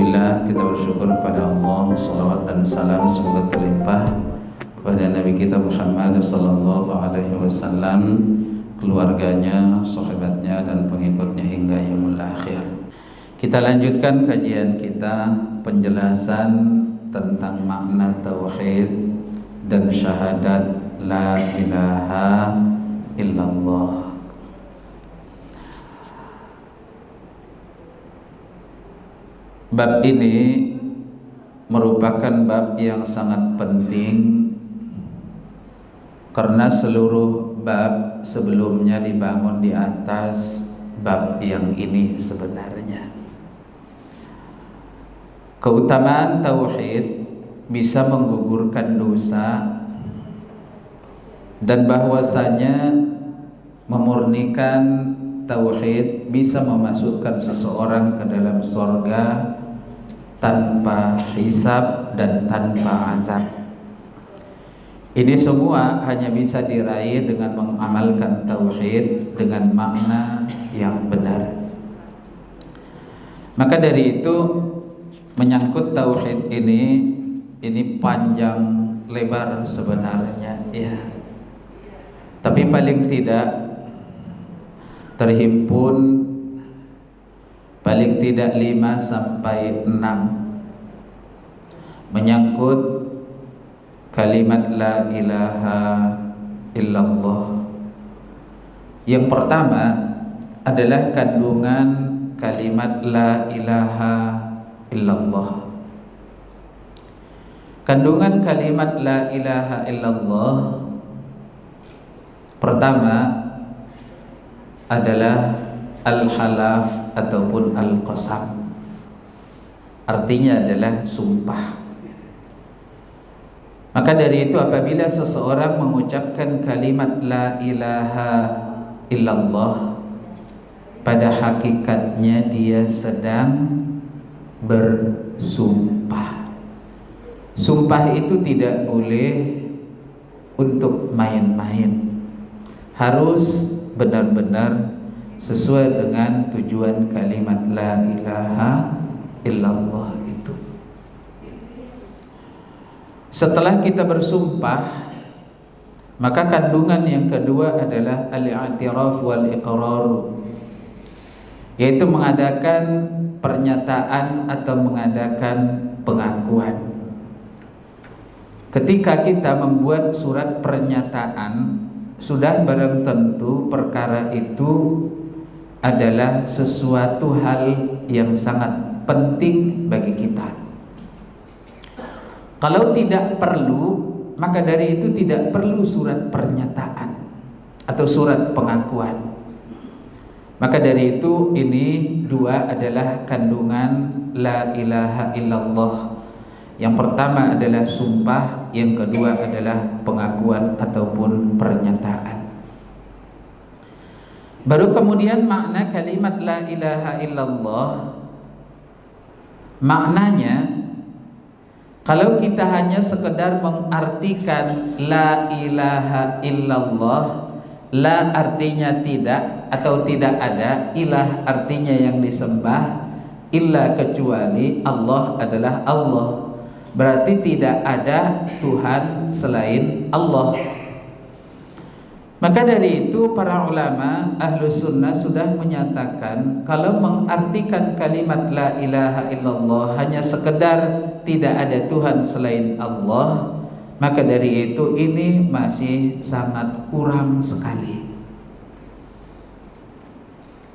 Alhamdulillah, kita bersyukur kepada Allah. Salawat dan salam semoga terlimpah kepada Nabi kita Muhammad sallallahu alaihi wasallam, keluarganya, sahabatnya dan pengikutnya hingga yaumul akhir. Kita lanjutkan kajian kita, penjelasan tentang makna tauhid dan syahadat la ilaha illallah. Bab ini merupakan bab yang sangat penting karena seluruh bab sebelumnya dibangun di atas bab yang ini sebenarnya. Keutamaan tauhid bisa menggugurkan dosa dan bahwasanya memurnikan tauhid bisa memasukkan seseorang ke dalam surga tanpa hisab dan tanpa azab. Ini semua hanya bisa diraih dengan mengamalkan tauhid dengan makna yang benar. Maka dari itu menyangkut tauhid ini panjang lebar sebenarnya ya. Tapi paling tidak terhimpun paling tidak 5 sampai 6 menyangkut kalimat la ilaha illallah. Yang pertama adalah kandungan kalimat la ilaha illallah. Kandungan kalimat la ilaha illallah pertama adalah al-halaf ataupun al-qasam. Artinya adalah sumpah. Maka dari itu apabila seseorang mengucapkan kalimat la ilaha illallah, pada hakikatnya dia sedang bersumpah. Sumpah itu tidak boleh untuk main-main. Harus benar-benar sesuai dengan tujuan kalimat la ilaha illallah itu. Setelah kita bersumpah, maka kandungan yang kedua adalah al-i'tiraf wal iqrar, yaitu mengadakan pernyataan atau mengadakan pengakuan. Ketika kita membuat surat pernyataan, sudah barang tentu perkara itu adalah sesuatu hal yang sangat penting bagi kita. Kalau tidak perlu, maka dari itu tidak perlu surat pernyataan atau surat pengakuan. Maka dari itu ini dua adalah kandungan la ilaha illallah. Yang pertama adalah sumpah, yang kedua adalah pengakuan ataupun pernyataan. Baru kemudian makna kalimat la ilaha illallah. Maknanya, kalau kita hanya sekedar mengartikan la ilaha illallah, la artinya tidak atau tidak ada, ilah artinya yang disembah, illa kecuali Allah adalah Allah. Berarti tidak ada Tuhan selain Allah. Maka dari itu para ulama Ahlus Sunnah sudah menyatakan kalau mengartikan kalimat la ilaha illallah hanya sekedar tidak ada Tuhan selain Allah, maka dari itu ini masih sangat kurang sekali.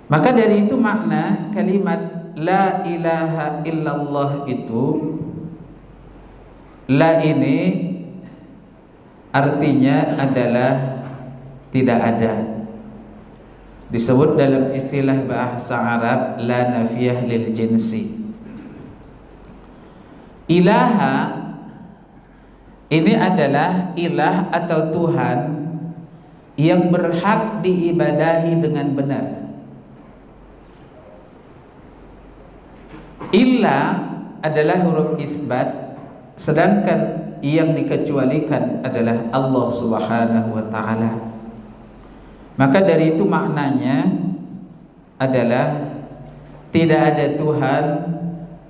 Maka dari itu makna kalimat la ilaha illallah itu, la ini artinya adalah tidak ada. Disebut dalam istilah bahasa Arab la nafiyah lil jinsi. Ilaha ini adalah ilah atau Tuhan yang berhak diibadahi dengan benar. Illa adalah huruf isbat, sedangkan yang dikecualikan adalah Allah Subhanahu wa ta'ala. Maka dari itu maknanya adalah tidak ada Tuhan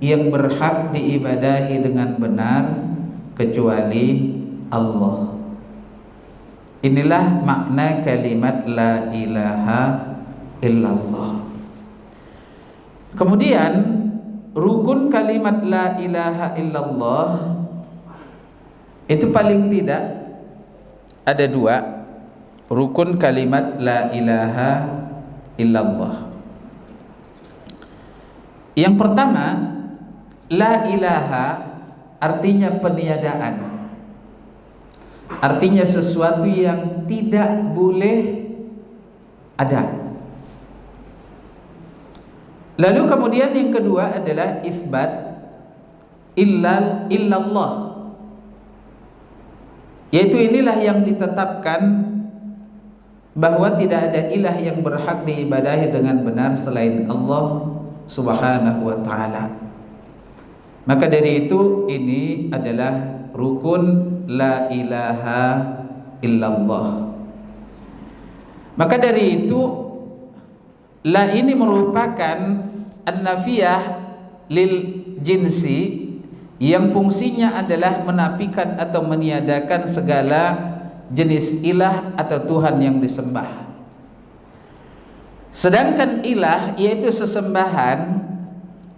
yang berhak diibadahi dengan benar kecuali Allah. Inilah makna kalimat la ilaha illallah. Kemudian rukun kalimat la ilaha illallah itu paling tidak ada dua. Rukun kalimat la ilaha illallah. Yang pertama, la ilaha artinya peniadaan. Artinya sesuatu yang tidak boleh ada. Lalu kemudian yang kedua adalah isbat illallah, yaitu inilah yang ditetapkan bahwa tidak ada ilah yang berhak diibadahi dengan benar selain Allah Subhanahu wa ta'ala. Maka dari itu ini adalah rukun la ilaha illallah. Maka dari itu la ini merupakan an-nafiyah lil jinsi yang fungsinya adalah menafikan atau meniadakan segala jenis ilah atau Tuhan yang disembah. Sedangkan ilah yaitu sesembahan,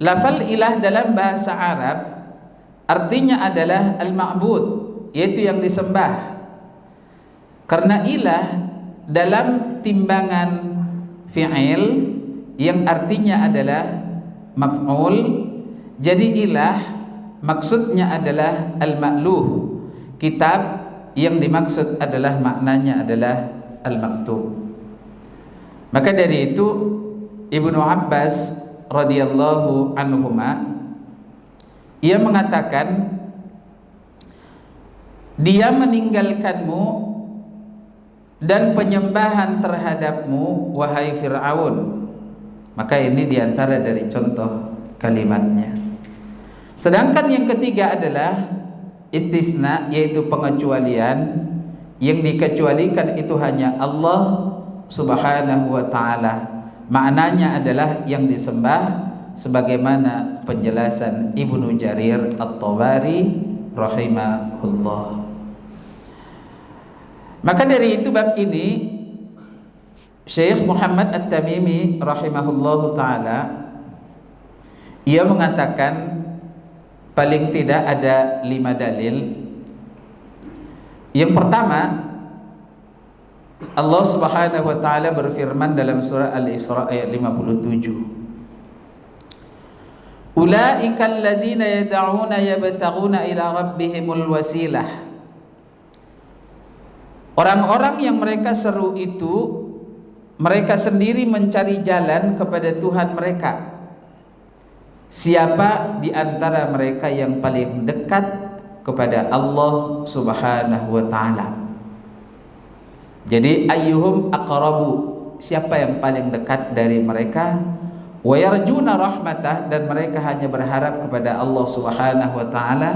lafal ilah dalam bahasa Arab artinya adalah al-ma'bud, yaitu yang disembah. Karena ilah dalam timbangan fi'il yang artinya adalah maf'ul, jadi ilah maksudnya adalah al-ma'luh. Kitab yang dimaksud adalah maknanya adalah al-maktub. Maka dari itu Ibnu Abbas radhiyallahu anhuma ia mengatakan, dia meninggalkanmu dan penyembahan terhadapmu wahai Fir'aun. Maka ini diantara dari contoh kalimatnya. Sedangkan yang ketiga adalah istisna, yaitu pengecualian. Yang dikecualikan itu hanya Allah Subhanahu wa ta'ala. Maknanya adalah yang disembah, sebagaimana penjelasan Ibnu Jarir At-Tabari rahimahullah. Maka dari itu bab ini Syekh Muhammad At-Tamimi rahimahullahu ta'ala ia mengatakan paling tidak ada 5 dalil. Yang pertama, Allah Subhanahu wa ta'ala berfirman dalam surah Al-Isra ayat 57, Ulaika alladzina yad'una yabtaghuna ila rabbihimul wasilah. Orang-orang yang mereka seru itu mereka sendiri mencari jalan kepada Tuhan mereka. Siapa di antara mereka yang paling dekat kepada Allah Subhanahu wa ta'ala? Jadi ayyuhum aqrabu, siapa yang paling dekat dari mereka? Wa yarjuna rahmatah, dan mereka hanya berharap kepada Allah Subhanahu wa ta'ala.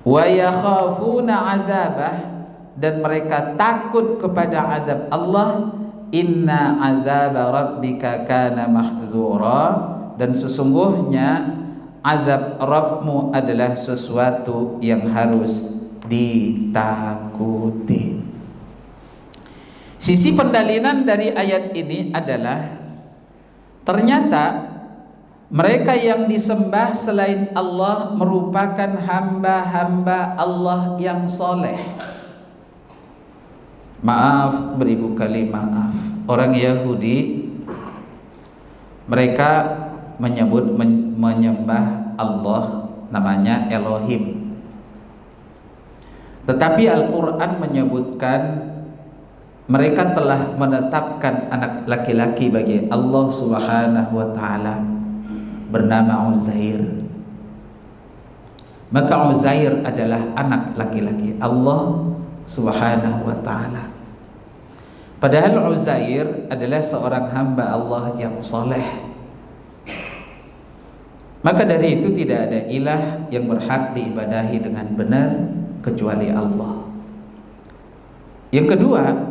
Wa yakhafuna azabah, dan mereka takut kepada azab Allah. Inna azab rabbika kana mahzura, dan sesungguhnya azab Rabbmu adalah sesuatu yang harus ditakuti. Sisi pendalilan dari ayat ini adalah ternyata mereka yang disembah selain Allah merupakan hamba-hamba Allah yang soleh. Maaf, beribu kali maaf. Orang Yahudi mereka menyembah Allah namanya Elohim. Tetapi Al-Quran menyebutkan mereka telah menetapkan anak laki-laki bagi Allah Subhanahu wa ta'ala bernama Uzair. Maka Uzair adalah anak laki-laki Allah Subhanahu wa ta'ala. Padahal Uzair adalah seorang hamba Allah yang soleh. Maka dari itu tidak ada ilah yang berhak diibadahi dengan benar kecuali Allah. Yang kedua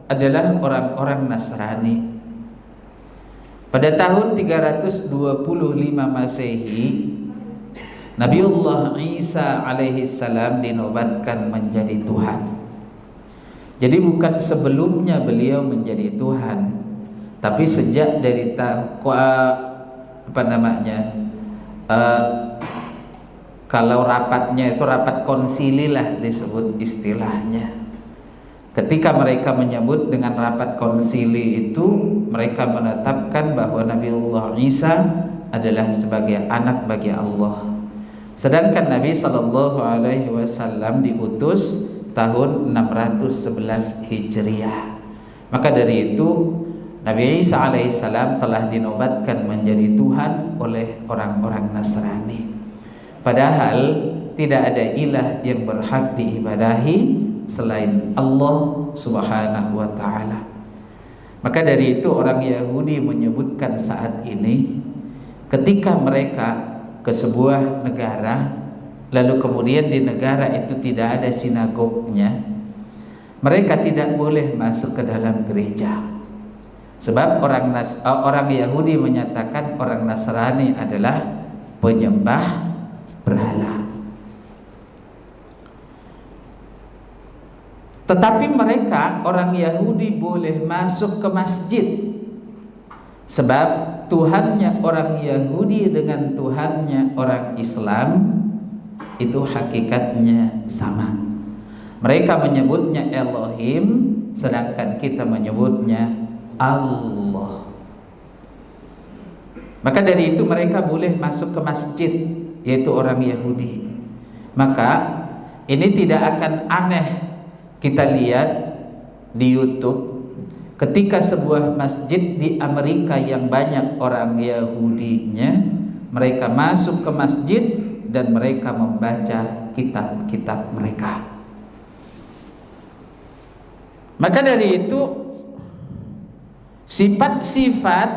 adalah orang-orang Nasrani. Pada tahun 325 Masehi Nabiullah Isa alaihi salam dinobatkan menjadi Tuhan. Jadi bukan sebelumnya beliau menjadi Tuhan, tapi sejak dari kalau rapatnya itu rapat konsili lah disebut istilahnya. Ketika mereka menyebut dengan rapat konsili itu, mereka menetapkan bahwa Nabiullah Isa adalah sebagai anak bagi Allah. Sedangkan Nabi SAW diutus tahun 611 Hijriah. Maka dari itu Nabi Isa alaihissalam telah dinobatkan menjadi Tuhan oleh orang-orang Nasrani. Padahal tidak ada ilah yang berhak diibadahi selain Allah Subhanahu wa ta'ala. Maka dari itu orang Yahudi menyebutkan saat ini, ketika mereka ke sebuah negara, lalu kemudian di negara itu tidak ada sinagognya, mereka tidak boleh masuk ke dalam gereja. Sebab orang Yahudi menyatakan orang Nasrani adalah penyembah berhala. Tetapi mereka orang Yahudi boleh masuk ke masjid, sebab Tuhannya orang Yahudi dengan Tuhannya orang Islam itu hakikatnya sama. Mereka menyebutnya Elohim, sedangkan kita menyebutnya Allah. Maka dari itu mereka boleh masuk ke masjid, yaitu orang Yahudi. Maka ini tidak akan aneh kita lihat di YouTube ketika sebuah masjid di Amerika yang banyak orang Yahudinya, mereka masuk ke masjid dan mereka membaca kitab-kitab mereka. Maka dari itu sifat-sifat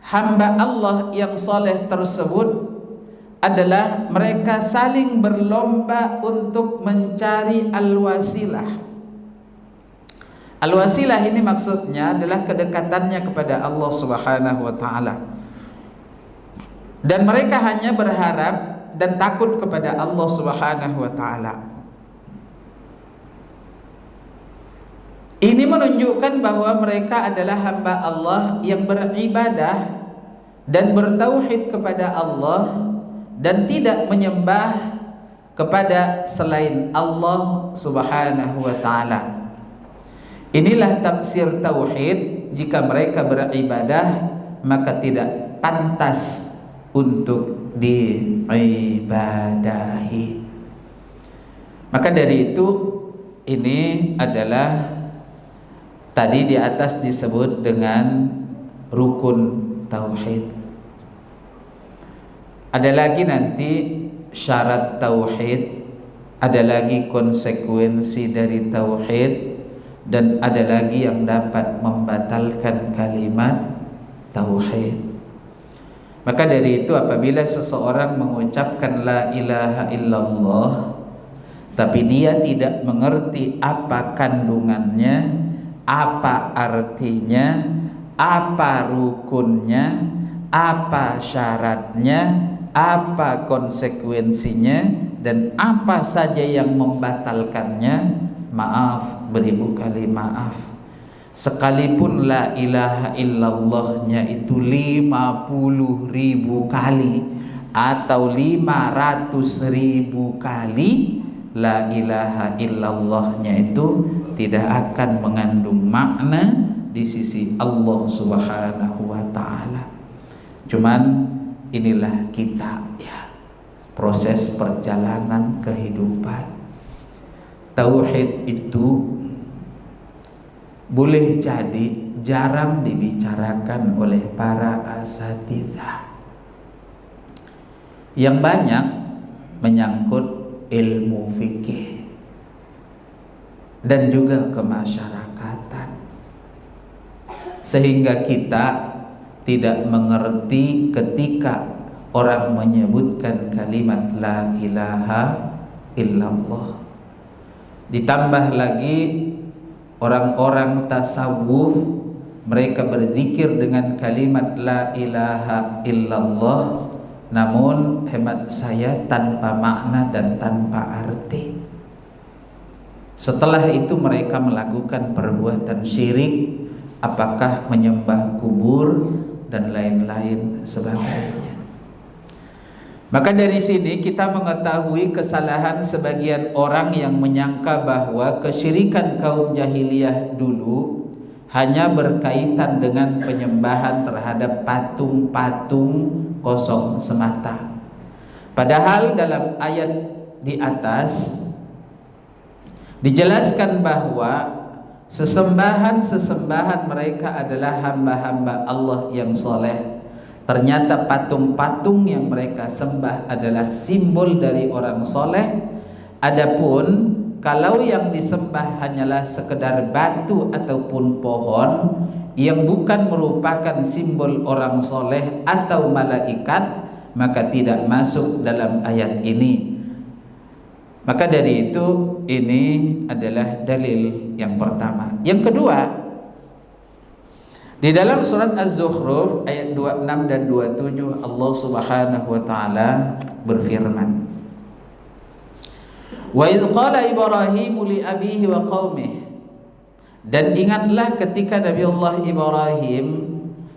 hamba Allah yang soleh tersebut adalah mereka saling berlomba untuk mencari al-wasilah. Al-wasilah ini maksudnya adalah kedekatannya kepada Allah Subhanahu wa ta'ala. Dan mereka hanya berharap dan takut kepada Allah Subhanahu wa ta'ala. Ini menunjukkan bahwa mereka adalah hamba Allah yang beribadah dan bertauhid kepada Allah dan tidak menyembah kepada selain Allah Subhanahu wa ta'ala. Inilah tafsir tauhid. Jika mereka beribadah, maka tidak pantas untuk diibadahi. Maka dari itu, ini adalah tadi di atas disebut dengan rukun tauhid. Ada lagi nanti syarat tauhid, ada lagi konsekuensi dari tauhid, dan ada lagi yang dapat membatalkan kalimat tauhid. Maka dari itu apabila seseorang mengucapkan la ilaha illallah tapi dia tidak mengerti apa kandungannya, apa artinya, apa rukunnya, apa syaratnya, apa konsekuensinya, dan apa saja yang membatalkannya, maaf, beribu kali maaf. Sekalipun la ilaha illallahnya itu 50.000 kali atau 500.000 kali, la ilaha illallahnya itu tidak akan mengandung makna di sisi Allah Subhanahu wa ta'ala. Cuman inilah kita ya, proses perjalanan kehidupan. Tauhid itu boleh jadi jarang dibicarakan oleh para asatidhah. Yang banyak menyangkut ilmu fikih dan juga kemasyarakatan, sehingga kita tidak mengerti ketika orang menyebutkan kalimat la ilaha illallah. Ditambah lagi orang-orang tasawuf, mereka berzikir dengan kalimat la ilaha illallah, namun hemat saya tanpa makna dan tanpa arti. Setelah itu mereka melakukan perbuatan syirik, apakah menyembah kubur dan lain-lain sebagainya. Maka dari sini kita mengetahui kesalahan sebagian orang yang menyangka bahwa kesyirikan kaum jahiliyah dulu hanya berkaitan dengan penyembahan terhadap patung-patung kosong semata. Padahal dalam ayat di atas dijelaskan bahwa sesembahan mereka adalah hamba-hamba Allah yang soleh. Ternyata patung-patung yang mereka sembah adalah simbol dari orang soleh. Adapun kalau yang disembah hanyalah sekedar batu ataupun pohon yang bukan merupakan simbol orang soleh atau malaikat, maka tidak masuk dalam ayat ini. Maka dari itu ini adalah dalil yang pertama. Yang kedua, di dalam surat Az-Zukhruf ayat 26 dan 27 Allah Subhanahu wa taala berfirman, "Wa idz qala Ibrahim li abihi wa qaumihi." Dan ingatlah ketika Nabi Allah Ibrahim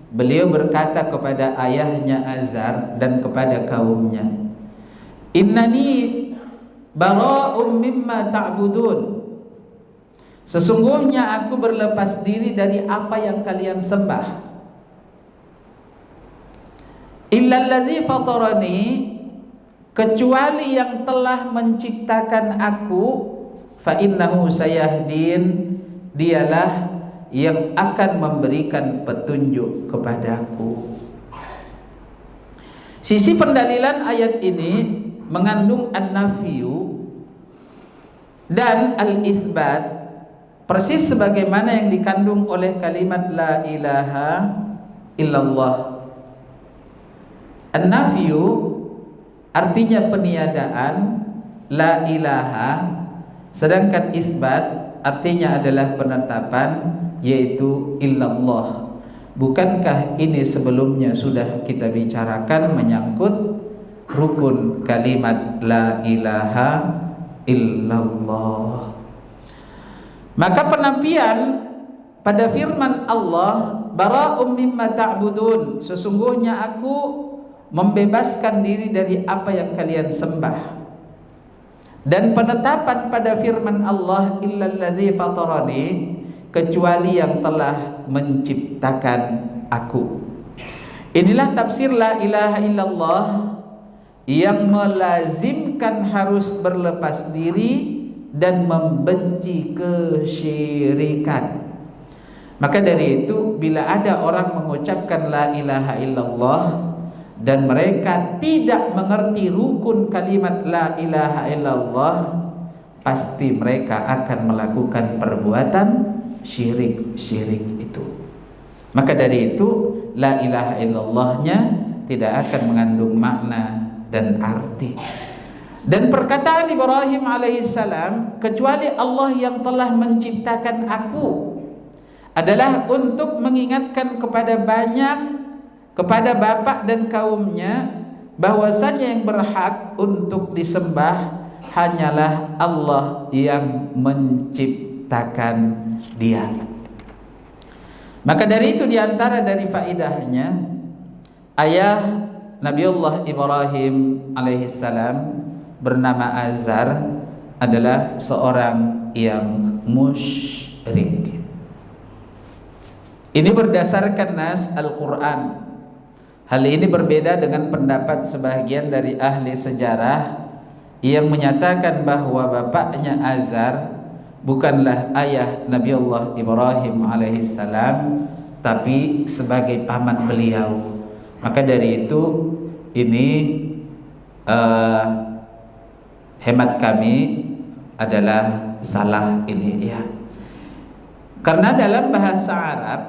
beliau berkata kepada ayahnya Azar dan kepada kaumnya, "Innani bara'um mimma ta'budun." Sesungguhnya aku berlepas diri dari apa yang kalian sembah. Illalladzi fatarani, kecuali yang telah menciptakan aku, fa innahu sayahdin, dialah yang akan memberikan petunjuk kepadaku. Sisi pendalilan ayat ini mengandung an-nafyu dan al-isbat, persis sebagaimana yang dikandung oleh kalimat la ilaha illallah. An-nafyu artinya peniadaan, la ilaha, sedangkan isbat artinya adalah penetapan, yaitu illallah. Bukankah ini sebelumnya sudah kita bicarakan menyangkut rukun kalimat la ilaha illallah? Maka penafian pada firman Allah, bara'um mimma ta'budun, sesungguhnya aku membebaskan diri dari apa yang kalian sembah. Dan penetapan pada firman Allah, illalladzi fatarani, kecuali yang telah menciptakan aku. Inilah tafsir la ilaha illallah yang melazimkan harus berlepas diri dan membenci kesyirikan. Maka dari itu bila ada orang mengucapkan la ilaha illallah dan mereka tidak mengerti rukun kalimat la ilaha illallah, pasti mereka akan melakukan perbuatan syirik itu. Maka dari itu la ilaha illallahnya tidak akan mengandung makna dan arti. Dan perkataan Ibrahim alaihissalam, kecuali Allah yang telah menciptakan aku, adalah untuk mengingatkan kepada bapak dan kaumnya bahwasanya yang berhak untuk disembah hanyalah Allah yang menciptakan dia. Maka dari itu diantara dari faedahnya, ayah Nabiullah Ibrahim alaihissalam bernama Azar adalah seorang yang musyrik. Ini berdasarkan nas Al-Quran. Hal ini berbeda dengan pendapat sebagian dari ahli sejarah yang menyatakan bahwa bapaknya Azar bukanlah ayah Nabiullah Ibrahim alaihissalam, tapi sebagai paman beliau. Maka dari itu ini hemat kami adalah salah ini ya. Karena dalam bahasa Arab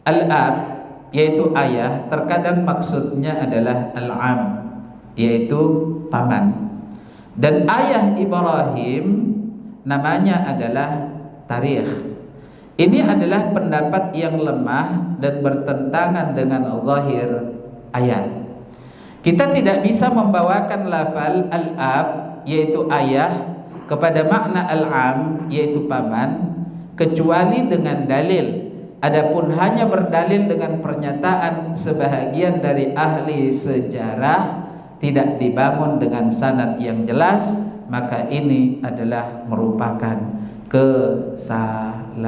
al-ab yaitu ayah terkadang maksudnya adalah al-am yaitu paman. Dan ayah Ibrahim namanya adalah Tarikh. Ini adalah pendapat yang lemah dan bertentangan dengan zahir ayat. Kita tidak bisa membawakan lafal al-ab yaitu ayah kepada makna al-am yaitu paman kecuali dengan dalil. Adapun hanya berdalil dengan pernyataan sebahagian dari ahli sejarah tidak dibangun dengan sanad yang jelas, maka ini adalah merupakan kesalahan.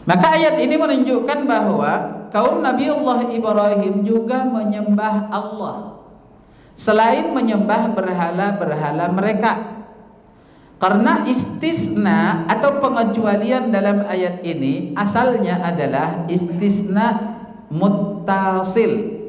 Maka ayat ini menunjukkan bahwa kaum Nabiullah Ibrahim juga menyembah Allah selain menyembah berhala-berhala mereka. Karena istisna atau pengecualian dalam ayat ini asalnya adalah istisna muttasil.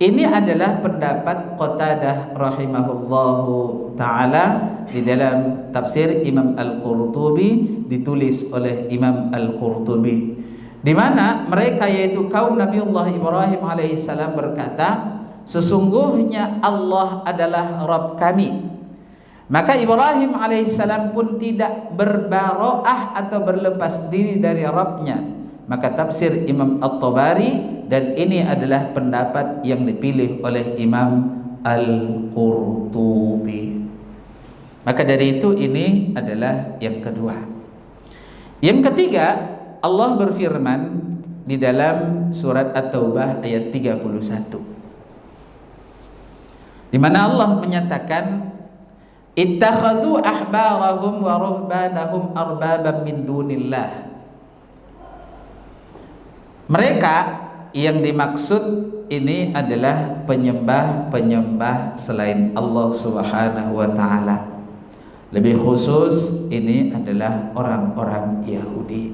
Ini adalah pendapat Qatadah rahimahullahu ta'ala di dalam tafsir Imam Al-Qurtubi, ditulis oleh Imam Al-Qurtubi, di mana mereka yaitu kaum Nabiullah Ibrahim alaihissalam berkata, sesungguhnya Allah adalah Rabb kami. Maka Ibrahim alaihissalam pun tidak berbaroah atau berlepas diri dari Rabbnya. Maka tafsir Imam At-Tabari, dan ini adalah pendapat yang dipilih oleh Imam Al-Qurtubi. Maka dari itu ini adalah yang kedua. Yang ketiga, Allah berfirman di dalam surat At-Taubah ayat 31, di mana Allah menyatakan, ittakhadhu ahbarahum wa ruhbanahum arbaban min dunillah. Mereka yang dimaksud ini adalah penyembah-penyembah selain Allah Subhanahu wa taala. Lebih khusus ini adalah orang-orang Yahudi.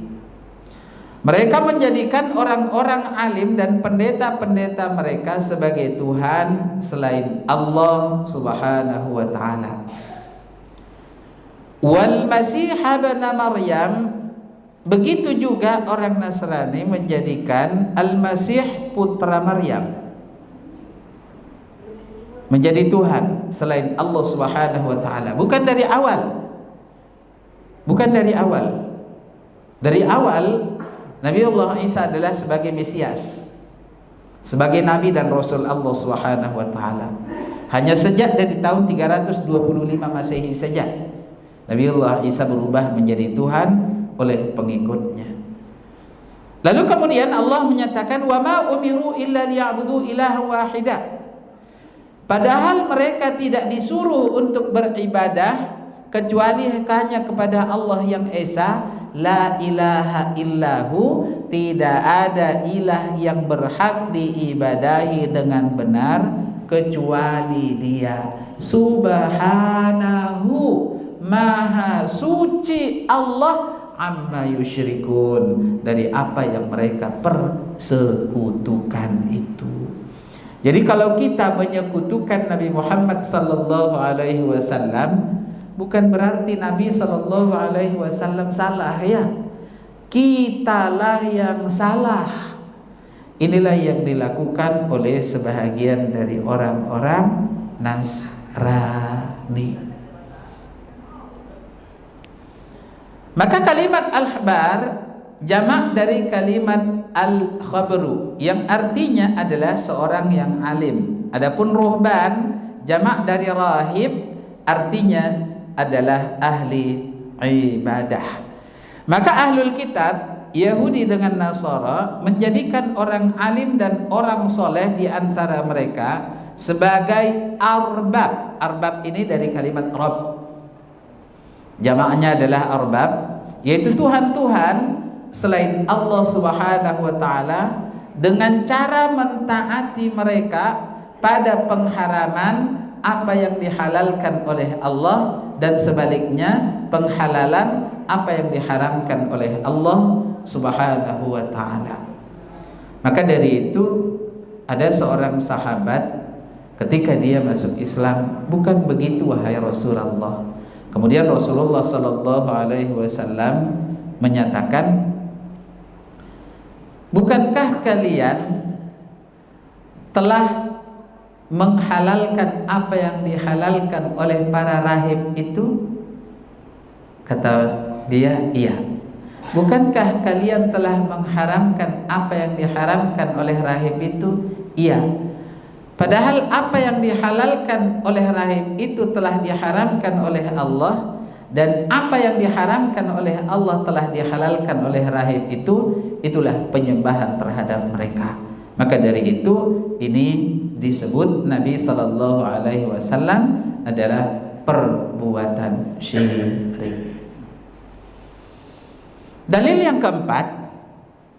Mereka menjadikan orang-orang alim dan pendeta-pendeta mereka sebagai Tuhan selain Allah Subhanahu wa taala. Wal Masih ibn Maryam, begitu juga orang Nasrani menjadikan Al-Masih putra Maryam menjadi Tuhan selain Allah Subhanahu wa taala. Bukan dari awal. Dari awal Nabiullah Isa adalah sebagai Mesias, sebagai Nabi dan Rasul Allah Subhanahu wa taala. Hanya sejak dari tahun 325 Masehi saja Nabiullah Isa berubah menjadi Tuhan oleh pengikutnya. Lalu kemudian Allah menyatakan, wa ma umiru illa liya'budu ilahan wahida. Padahal mereka tidak disuruh untuk beribadah kecuali hanya kepada Allah yang Esa, la ilaha illahu, tidak ada ilah yang berhak diibadahi dengan benar kecuali Dia. Subhanahu, maha suci Allah, amma yusyrikun, dari apa yang mereka persekutukan itu. Jadi kalau kita menyekutukan Nabi Muhammad sallallahu alaihi wasallam, bukan berarti Nabi sallallahu alaihi wasallam salah, ya. Kitalah yang salah. Inilah yang dilakukan oleh sebahagian dari orang-orang Nasrani. Maka kalimat al-ahbar jamak dari kalimat al-khabru yang artinya adalah seorang yang alim. Adapun ruhban jamak dari rahib artinya adalah ahli ibadah. Maka ahlul kitab Yahudi dengan Nasara menjadikan orang alim dan orang soleh di antara mereka sebagai arbab. Arbab ini dari kalimat Rabb, jamaknya adalah arbab, yaitu Tuhan-Tuhan selain Allah Subhanahu wa taala, dengan cara mentaati mereka pada pengharaman apa yang dihalalkan oleh Allah, dan sebaliknya penghalalan apa yang diharamkan oleh Allah Subhanahu wa taala. Maka dari itu ada seorang sahabat ketika dia masuk Islam, bukan begitu wahai Rasulullah. Kemudian Rasulullah sallallahu alaihi wasallam menyatakan, bukankah kalian telah menghalalkan apa yang dihalalkan oleh para rahib itu? Kata dia, iya. Bukankah kalian telah mengharamkan apa yang diharamkan oleh rahib itu? Iya. Padahal apa yang dihalalkan oleh rahib itu telah diharamkan oleh Allah, dan apa yang diharamkan oleh Allah telah dihalalkan oleh rahib itu, itulah penyembahan terhadap mereka. Maka dari itu ini disebut Nabi sallallahu alaihi wasallam adalah perbuatan syirik. Dalil yang keempat,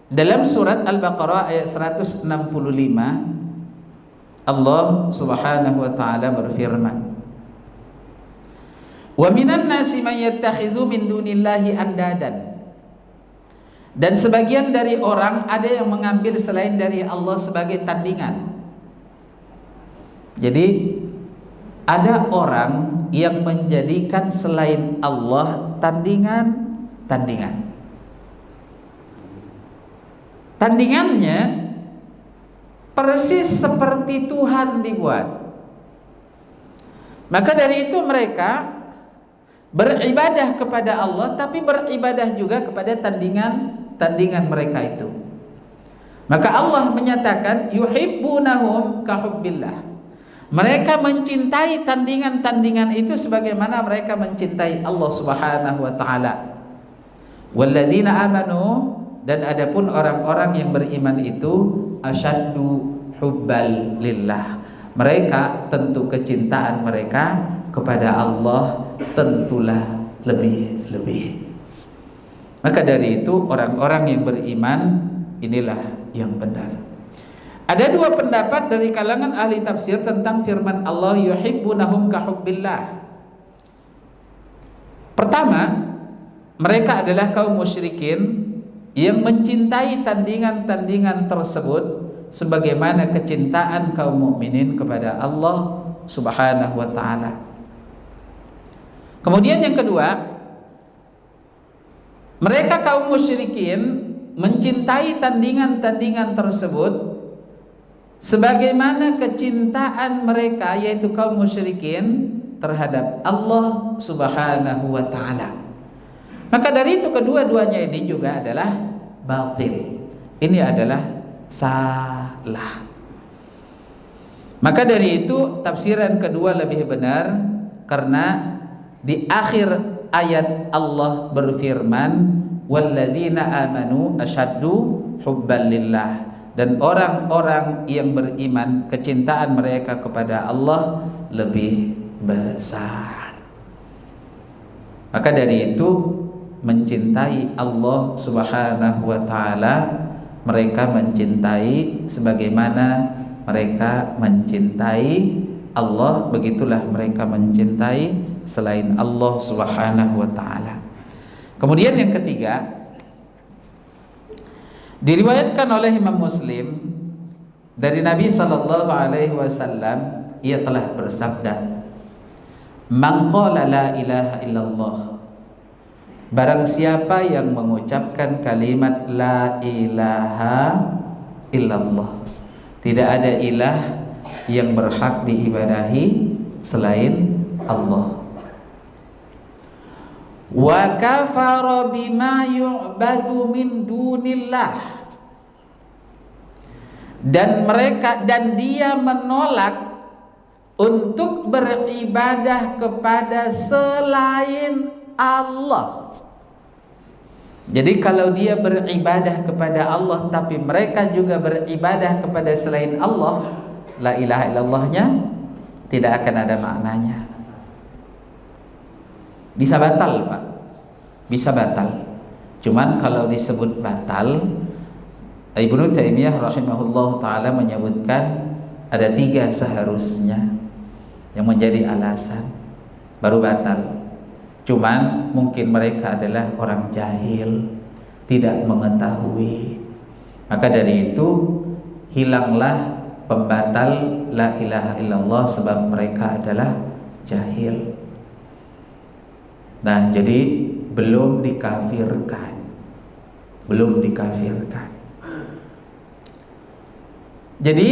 dalam surat Al-Baqarah ayat 165, Allah Subhanahu wa taala berfirman, "Wa minan nasi may yattakhidhu min dunillahi andadan." Dan sebagian dari orang ada yang mengambil selain dari Allah sebagai tandingan. Jadi ada orang yang menjadikan selain Allah tandingan. Tandingannya persis seperti Tuhan dibuat. Maka dari itu mereka beribadah kepada Allah, tapi beribadah juga kepada tandingan mereka itu. Maka Allah menyatakan yuhibbunahum kahubbillah. Mereka mencintai tandingan-tandingan itu sebagaimana mereka mencintai Allah Subhanahu wa taala. Walladzina amanu, dan adapun orang-orang yang beriman itu asyaddu hubbal lillah. Mereka tentu kecintaan mereka kepada Allah tentulah lebih-lebih. Maka dari itu orang-orang yang beriman inilah yang benar. Ada dua pendapat dari kalangan ahli tafsir tentang firman Allah yuhibbunahum kahubbillah. Pertama, mereka adalah kaum musyrikin yang mencintai tandingan-tandingan tersebut sebagaimana kecintaan kaum mukminin kepada Allah Subhanahu wa taala. Kemudian yang kedua, mereka kaum musyrikin mencintai tandingan-tandingan tersebut sebagaimana kecintaan mereka, yaitu kaum musyrikin, terhadap Allah Subhanahu wa taala. Maka dari itu kedua-duanya ini juga adalah batil. Ini adalah salah. Maka dari itu tafsiran kedua lebih benar, karena di akhir ayat Allah berfirman walladzina amanu asyaddu hubban lillah, dan orang-orang yang beriman kecintaan mereka kepada Allah lebih besar. Maka dari itu mencintai Allah Subhanahu wa taala, mereka mencintai sebagaimana mereka mencintai Allah, begitulah mereka mencintai selain Allah Subhanahu wa taala. Kemudian yang ketiga, diriwayatkan oleh Imam Muslim dari Nabi sallallahu alaihi wasallam, ia telah bersabda, "Man qala la ilaha illallah." Barang siapa yang mengucapkan kalimat la ilaha illallah, tidak ada ilah yang berhak diibadahi selain Allah, wa kafara bima yu'badu min dunillah, dan dia menolak untuk beribadah kepada selain Allah. Jadi kalau dia beribadah kepada Allah tapi mereka juga beribadah kepada selain Allah, la ilaha illallahnya tidak akan ada maknanya. Bisa batal, Pak. Bisa batal. Cuman kalau disebut batal, Ibnu Taimiyah rahimahullah ta'ala menyebutkan ada 3 seharusnya yang menjadi alasan baru batal. Cuman mungkin mereka adalah orang jahil, tidak mengetahui. Maka dari itu hilanglah pembatal la ilaha illallah sebab mereka adalah jahil. Nah, jadi belum dikafirkan. Belum dikafirkan. Jadi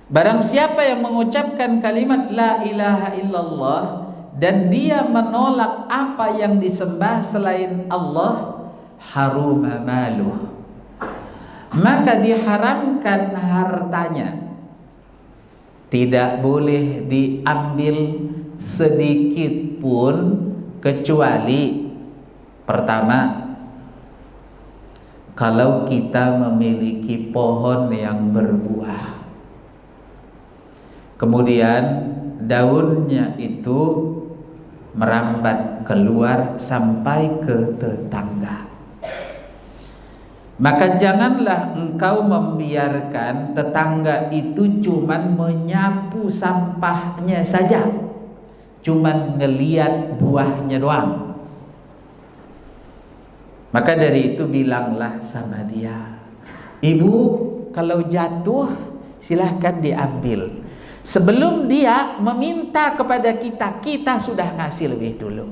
barang siapa yang mengucapkan kalimat la ilaha illallah dan dia menolak apa yang disembah selain Allah, haruma maluh, maka diharamkan hartanya. Tidak boleh diambil sedikit pun kecuali pertama, kalau kita memiliki pohon yang berbuah, kemudian daunnya itu merambat keluar sampai ke tetangga, maka janganlah engkau membiarkan tetangga itu cuman menyapu sampahnya saja, cuman ngeliat buahnya doang. Maka dari itu bilanglah sama dia, ibu kalau jatuh silahkan diambil. Sebelum dia meminta kepada kita, kita sudah ngasih lebih dulu.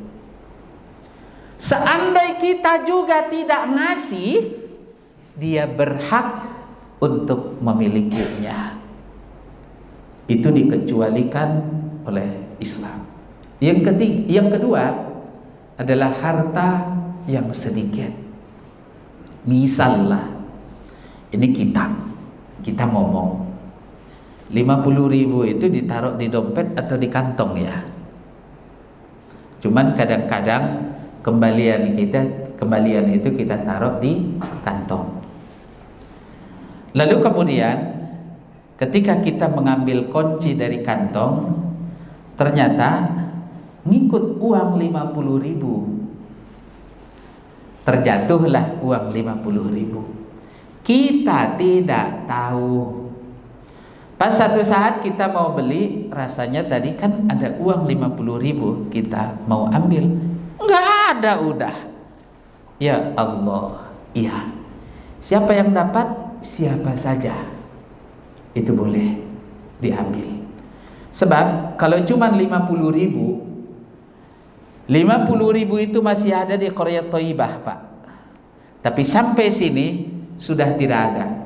Seandai kita juga tidak ngasih, dia berhak untuk memilikinya. Itu dikecualikan oleh Islam. Yang kedua adalah harta yang sedikit. Misalnya ini kita ngomong 50.000 itu ditaruh di dompet atau di kantong ya. Cuman kadang-kadang kembalian itu kita taruh di kantong. Lalu kemudian ketika kita mengambil kunci dari kantong, ternyata ngikut uang 50.000. Terjatuhlah uang 50.000. Kita tidak tahu. Pas satu saat kita mau beli, rasanya tadi kan ada uang 50.000, kita mau ambil, enggak ada udah. Ya Allah, iya. Siapa yang dapat? Siapa saja itu boleh diambil. Sebab kalau cuma 50.000 itu masih ada di Qaryat Thayyibah, Pak. Tapi sampai sini sudah tidak ada.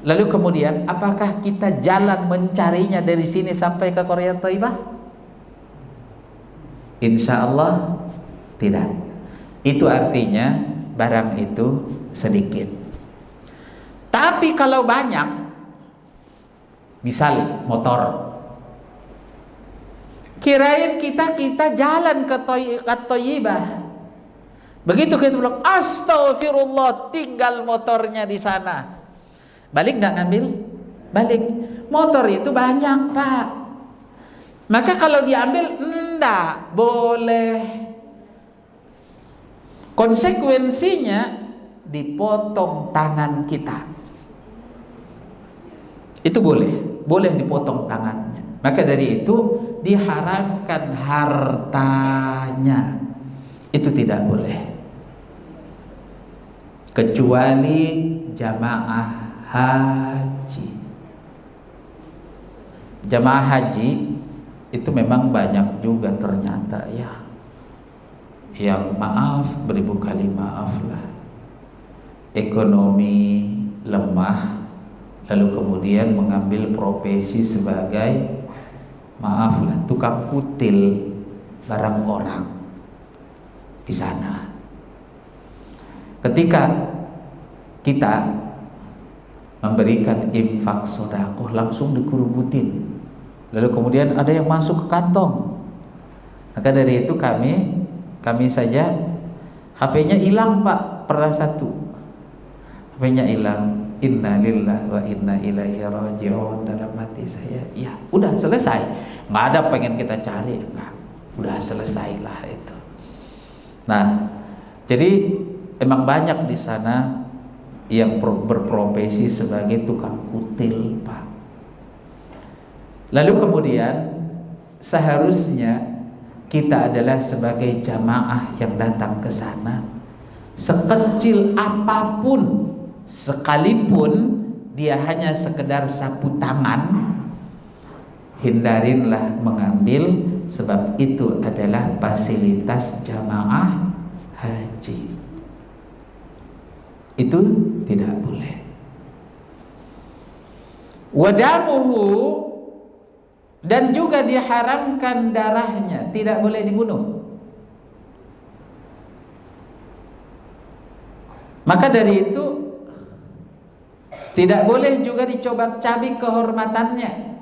Lalu kemudian apakah kita jalan mencarinya dari sini sampai ke Qaryat Thayyibah? Insya Allah tidak. Itu artinya barang itu sedikit. Tapi kalau banyak, misal motor, kirain kita jalan ke Thayyibah. Begitu kita bilang astagfirullah, tinggal motornya di sana. Balik nggak ngambil? Balik. Motor itu banyak, Pak. Maka kalau diambil enggak boleh. Konsekuensinya dipotong tangan kita. Itu boleh dipotong tangannya. Maka dari itu diharamkan hartanya. Itu tidak boleh. Kecuali jamaah haji. Jamaah haji itu memang banyak juga ternyata ya. Yang maaf, beribu kali maaf lah. Ekonomi lemah, lalu kemudian mengambil profesi sebagai maaflah tukang kutil barang orang di sana. Ketika kita memberikan infak sedekah langsung dikerubutin, lalu kemudian ada yang masuk ke kantong. Maka dari itu kami saja HP-nya hilang, Pak, pernah satu HP-nya hilang. Inna lillahi wa inna ilaihi raji'un dalam hati saya. Ya, udah selesai. Nggak ada pengen kita cari, enggak. Udah selesailah itu. Nah, jadi emang banyak di sana yang berprofesi sebagai tukang kutil, Pak. Lalu kemudian seharusnya kita adalah sebagai jamaah yang datang ke sana, sekecil apapun, sekalipun dia hanya sekedar sapu tangan, hindarinlah mengambil, sebab itu adalah fasilitas jamaah haji. Itu tidak boleh. Wadamuhu, dan juga diharamkan darahnya, tidak boleh dibunuh. Maka dari itu tidak boleh juga dicobak-cabik kehormatannya.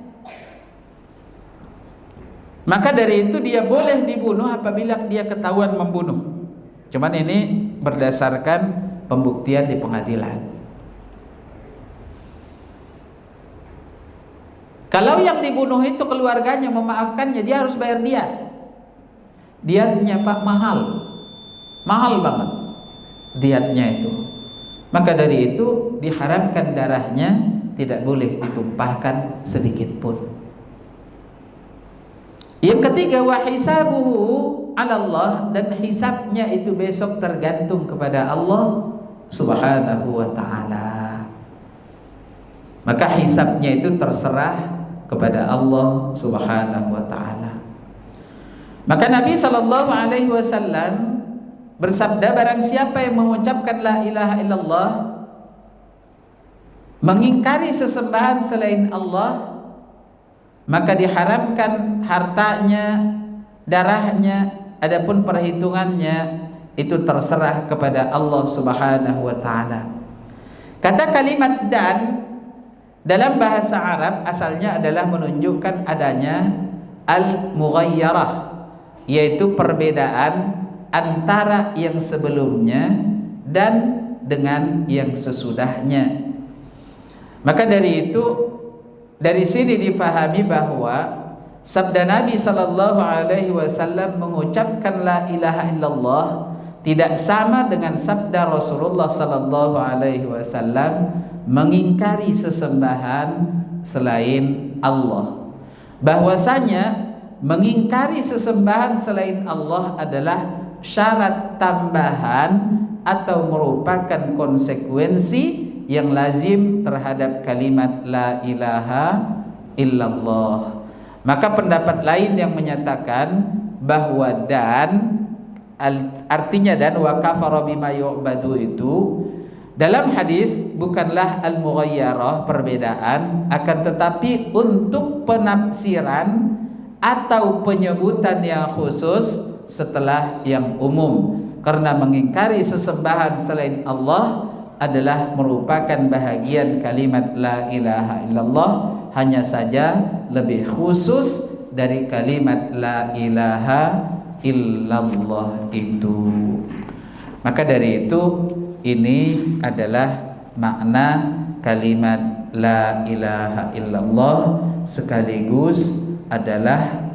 Maka dari itu dia boleh dibunuh apabila dia ketahuan membunuh. Cuman ini berdasarkan pembuktian di pengadilan. Kalau yang dibunuh itu keluarganya memaafkannya, dia harus bayar diat. Diatnya Pak mahal banget diatnya itu. Maka dari itu diharamkan darahnya, tidak boleh ditumpahkan sedikit pun. Yang ketiga, wa hisabuhu 'ala Allah, dan hisabnya itu besok tergantung kepada Allah Subhanahu wa taala. Maka hisabnya itu terserah kepada Allah Subhanahu wa taala. Maka Nabi sallallahu alaihi wasallam bersabda, barang siapa yang mengucapkan la ilaha illallah, mengingkari sesembahan selain Allah, maka diharamkan hartanya, darahnya, adapun perhitungannya itu terserah kepada Allah Subhanahu wa taala. Kata kalimat dan dalam bahasa Arab asalnya adalah menunjukkan adanya al-mughayyarah, yaitu perbedaan antara yang sebelumnya dan dengan yang sesudahnya. Maka dari itu, dari sini difahami bahwa sabda Nabi sallallahu alaihi wasallam mengucapkan la ilaha illallah tidak sama dengan sabda Rasulullah sallallahu alaihi wasallam mengingkari sesembahan selain Allah. Bahwasanya mengingkari sesembahan selain Allah adalah syarat tambahan atau merupakan konsekuensi yang lazim terhadap kalimat la ilaha illallah. Maka pendapat lain yang menyatakan bahwa dan artinya dan wa kafara bima yu'badu itu dalam hadis bukanlah al-mughayyarah perbedaan, akan tetapi untuk penafsiran atau penyebutan yang khusus setelah yang umum, karena mengingkari sesembahan selain Allah adalah merupakan bahagian kalimat la ilaha illallah, hanya saja lebih khusus dari kalimat la ilaha illallah itu. Maka dari itu ini adalah makna kalimat la ilaha illallah, sekaligus adalah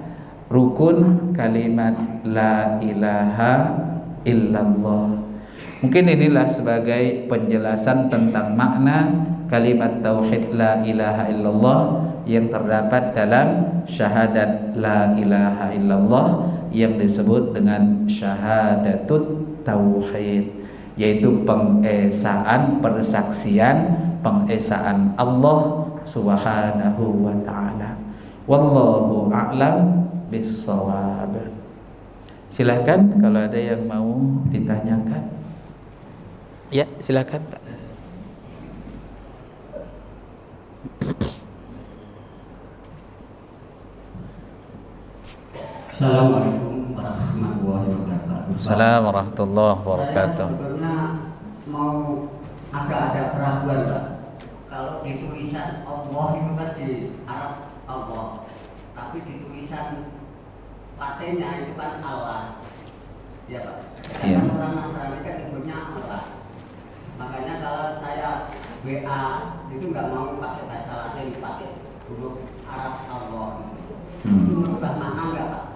rukun kalimat la ilaha illallah. Mungkin inilah sebagai penjelasan tentang makna kalimat tauhid la ilaha illallah yang terdapat dalam syahadat la ilaha illallah yang disebut dengan syahadatut tauhid, yaitu pengesaan, persaksian, pengesaan Allah Subhanahu wa taala. Wallahu a'lam bissawab. Silakan kalau ada yang mau ditanyakan. Ya, silakan Pak. Assalamualaikum warahmatullahi wabarakatuh. Assalamualaikum warahmatullahi wabarakatuh. Saya sebenarnya mau agak ada keraguan Pak. Kalau di tulisan Allah itu kan di Arab Allah, tapi di tulisan patenya itu kan Allah, ya Pak. Iya. Kan orang Nasrani kan nyebutnya Allah. Makanya kalau saya WA itu nggak mau pakai bahasa Latin, pakai huruf Arab Allah. Itu merubah makna nggak Pak?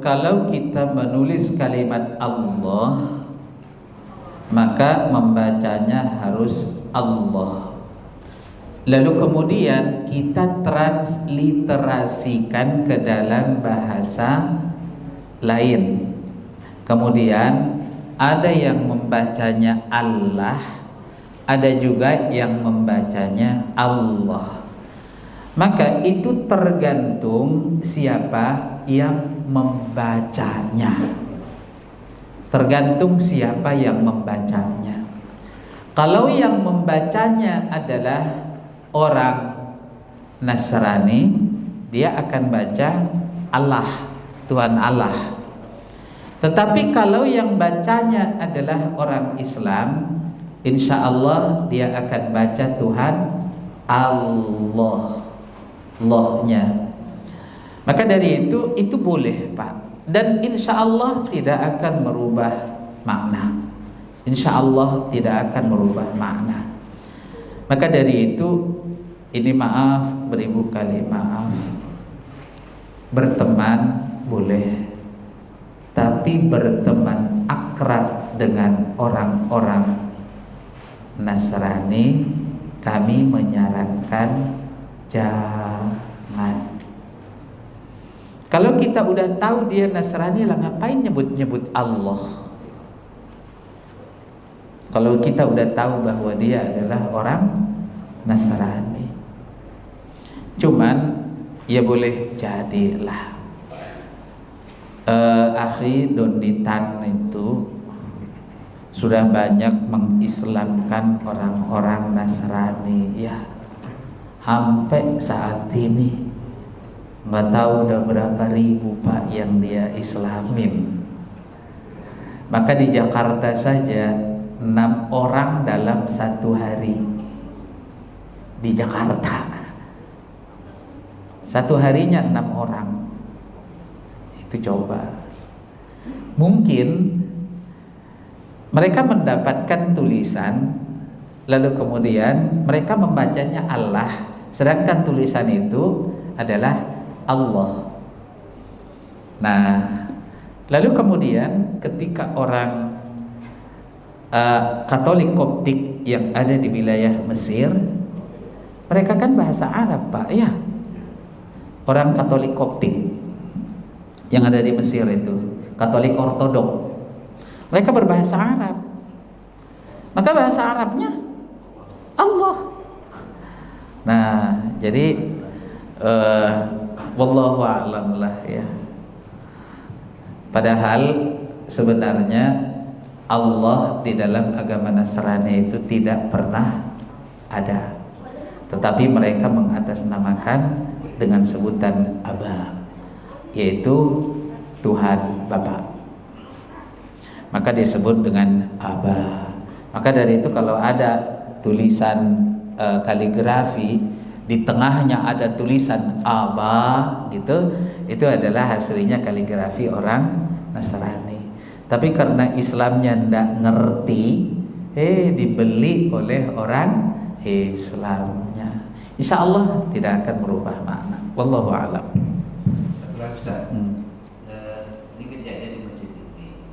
Kalau kita menulis kalimat Allah, maka membacanya harus Allah. Lalu kemudian kita transliterasikan ke dalam bahasa lain. Kemudian ada yang membacanya Allah, ada juga yang membacanya Allah. Maka itu tergantung siapa yang membacanya. Tergantung siapa yang membacanya. Kalau yang membacanya adalah orang Nasrani, dia akan baca Allah, Tuhan Allah. Tetapi kalau yang bacanya adalah orang Islam, insya Allah dia akan baca Tuhan Allah, Allahnya. Maka dari itu boleh Pak, dan insya Allah tidak akan merubah makna. Insya Allah tidak akan merubah makna. Maka dari itu, ini maaf, beribu kali maaf, berteman boleh, tapi berteman akrab dengan orang-orang Nasrani, kami menyarankan jangan. Kalau kita udah tahu dia Nasrani lah, ngapain nyebut-nyebut Allah? Kalau kita udah tahu bahwa dia adalah orang Nasrani, cuman ya boleh jadilah akhi Donditan itu sudah banyak mengislamkan orang-orang Nasrani ya, sampai saat ini nggak tahu udah berapa ribu Pak yang dia islamin. Maka di Jakarta saja 6 orang dalam 1 hari di Jakarta. 1 harinya 6 orang. Itu coba. Mungkin mereka mendapatkan tulisan, lalu kemudian mereka membacanya Allah, sedangkan tulisan itu adalah Allah. Nah, lalu kemudian ketika orang Katolik Koptik yang ada di wilayah Mesir, mereka kan bahasa Arab Pak ya, orang Katolik Koptik yang ada di Mesir itu, Katolik Ortodok, mereka berbahasa Arab, maka bahasa Arabnya Allah. Nah, jadi wallahu a'lam lah ya. Padahal sebenarnya Allah di dalam agama Nasrani itu tidak pernah ada, tetapi mereka mengatasnamakan dengan sebutan Aba, yaitu Tuhan Bapa. Maka disebut dengan Aba. Maka dari itu kalau ada tulisan kaligrafi di tengahnya ada tulisan Aba gitu, itu adalah hasilnya kaligrafi orang Nasrani. Tapi karena Islamnya ndak ngerti, dibeli oleh orang Islamnya. Insya Allah tidak akan merubah makna. Wallahu a'lam. Ini kejadian di masjid ini.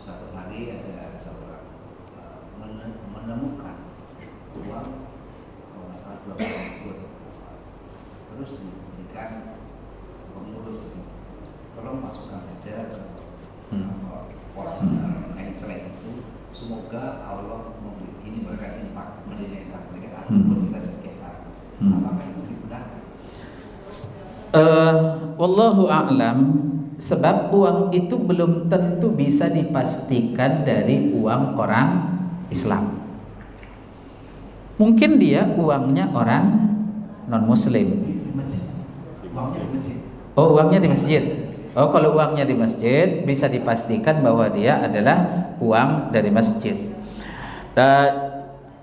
Satu hari ada seorang menemukan uang salah 2 terus diberikan pengurus ini, tolong masukkan saja ke pos selain itu, semoga Allah memberi ini berkat infak, menjadi infak mereka ataupun kita sekitar. Apakah itu dibenarkan? Wallahu a'lam. Sebab uang itu belum tentu bisa dipastikan dari uang orang Islam. Mungkin dia uangnya orang non-muslim. Uangnya di masjid. Oh, uangnya di masjid. Oh, kalau uangnya di masjid bisa dipastikan bahwa dia adalah uang dari masjid.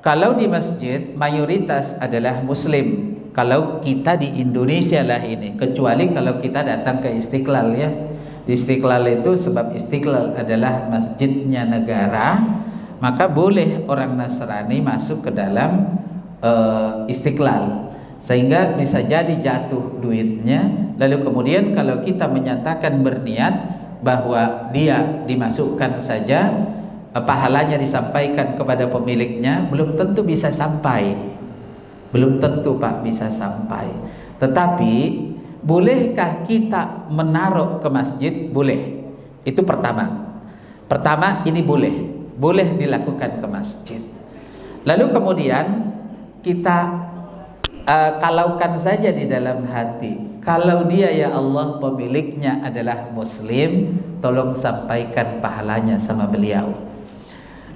Kalau di masjid mayoritas adalah muslim. Kalau kita di Indonesia lah ini, kecuali kalau kita datang ke Istiqlal ya. Di Istiqlal itu sebab Istiqlal adalah masjidnya negara, maka boleh orang Nasrani masuk ke dalam Istiqlal, sehingga bisa jadi jatuh duitnya. Lalu kemudian kalau kita menyatakan berniat bahwa dia dimasukkan saja, pahalanya disampaikan kepada pemiliknya, belum tentu bisa sampai. Belum tentu Pak bisa sampai. Tetapi bolehkah kita menaruh ke masjid? Boleh. Itu pertama. Pertama ini boleh dilakukan ke masjid. Lalu kemudian kita kalaukan saja di dalam hati, kalau dia ya Allah pemiliknya adalah muslim, tolong sampaikan pahalanya sama beliau.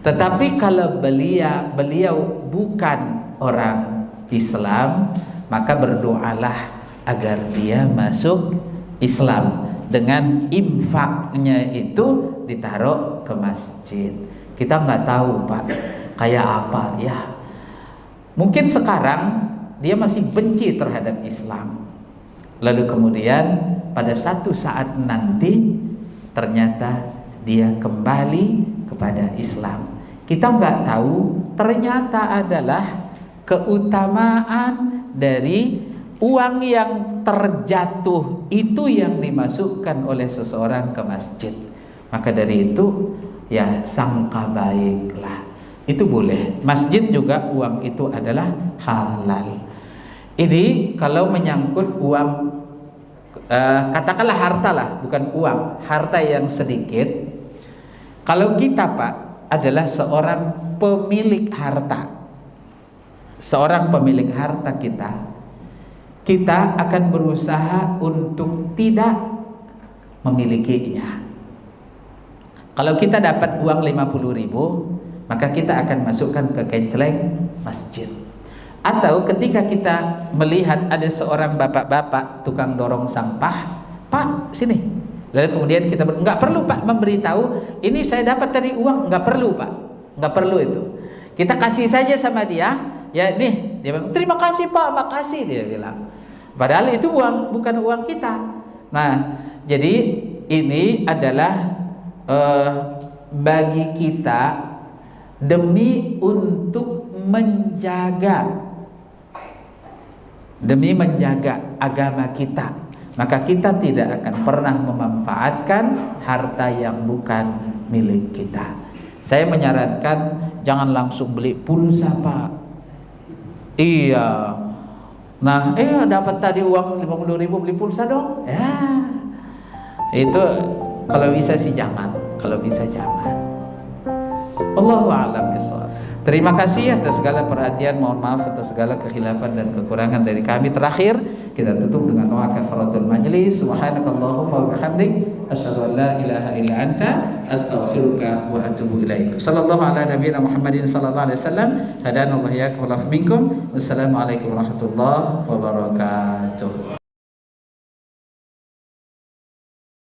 Tetapi kalau beliau bukan orang Islam, maka berdoalah agar dia masuk Islam. dengan infaknya itu ditaruh ke masjid. Kita nggak tahu Pak kayak apa ya. Mungkin sekarang dia masih benci terhadap Islam. Lalu kemudian pada satu saat nanti ternyata dia kembali kepada Islam. Kita nggak tahu ternyata adalah keutamaan dari uang yang terjatuh itu yang dimasukkan oleh seseorang ke masjid. Maka dari itu ya sangka baiklah. Itu boleh. Masjid juga uang itu adalah halal. Ini kalau menyangkut uang, katakanlah harta lah, bukan uang, harta yang sedikit. Kalau kita Pak adalah seorang pemilik harta, seorang pemilik harta kita akan berusaha untuk tidak memilikinya. Kalau kita dapat uang 50.000, maka kita akan masukkan ke kenceleng masjid. Atau ketika kita melihat ada seorang bapak-bapak tukang dorong sampah, Pak sini. Lalu kemudian kita nggak perlu Pak memberitahu, ini saya dapat tadi uang, nggak perlu Pak, nggak perlu itu. Kita kasih saja sama dia, ya nih, dia bilang terima kasih Pak, makasih dia bilang. Padahal itu uang, bukan uang kita. Nah, jadi ini adalah bagi kita demi untuk menjaga agama kita, maka kita tidak akan pernah memanfaatkan harta yang bukan milik kita. Saya menyarankan jangan langsung beli pulsa Pak. Iya. Nah, dapat tadi uang 50.000 beli pulsa dong. Ya. Itu kalau bisa sih jangan. Kalau bisa jangan. Allahu a'lam bishawab. Terima kasih atas segala perhatian. Mohon maaf atas segala kekhilafan dan kekurangan dari kami. Terakhir kita tutup dengan doa kafaratul majlis. Subhanakallahumma wa bihamdik asyhadu an la ilaha illa anta astaghfiruka wa atubu ilaik. Sallallahu ala nabiyina Muhammadin sallallahu alaihi wasallam. Hadanallahu iyyakum wa minkum. Wassalamualaikum warahmatullahi wabarakatuh.